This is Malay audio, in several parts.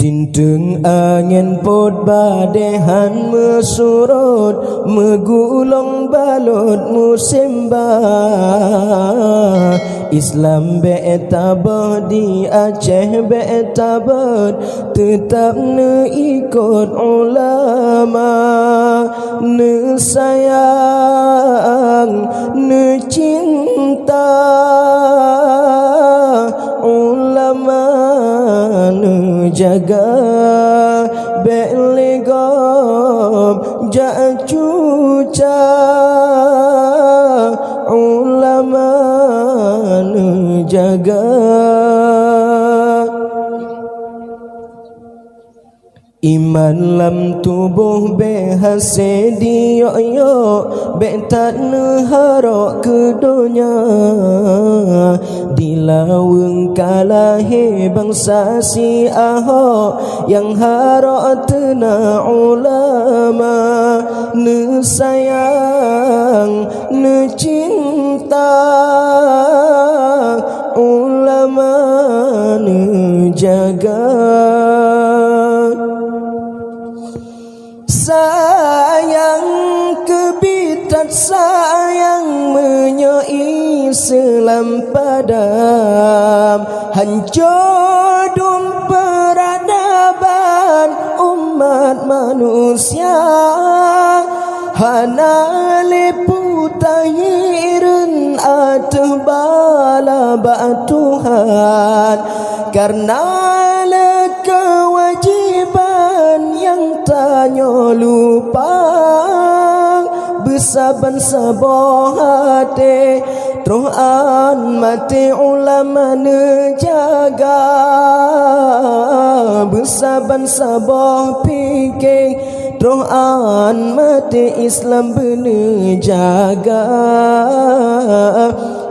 Tinteng angin pot badehan mesurut megulung balut musim bah Islam be'tabah di Aceh be'tabah tetap ne ikut ulama ne sayang ne cinta ulama ne jaga be'ligab ja'cuca ulama ne jaga iman lam tubuh behase diyo be tak harok ke dunia dilaweng kalahe bangsa si aho yang harok tena ulama ne sayang ne cinta ulama ne jaga sayang kebitat sayang menyoi Islam padam hancur dum peradaban umat manusia hana leputahiren atuh bala Tuhan karena kewajiban yang tanya lupa besaban-saban hati Tuhan mati ulama ne jaga besaban-saban fikir Tuhan mati Islam bener jaga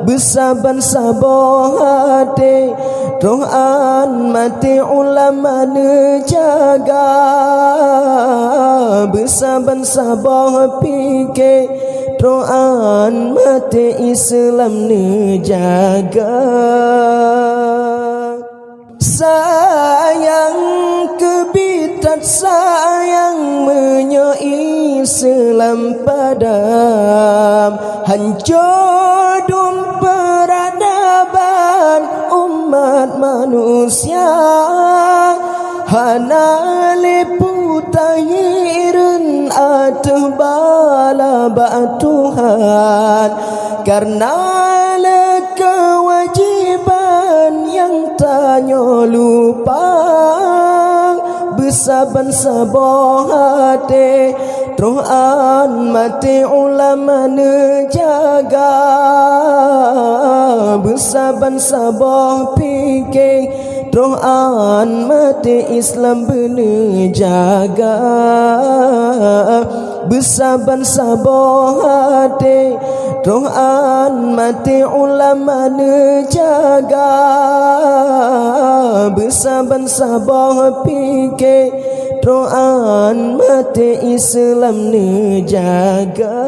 besaban-saban hati Tuhan mati ulama ne jaga besaban-saban fikir Tuhan mati Islam ne jaga sayang kebitat sayang menyoi Islam padam hancur dum peradaban umat manusia hana leputahiren atuh bala Tuhan karena kewajiban yang tanya lupa besaban-saban hati Tuhan mati ulama ne jaga besaban-saban fikir Tuhan mati Islam bener jaga besaban-saban hati Tuhan mati ulama ne jaga besaban-saban fikir Tuhan mati Islam ne jaga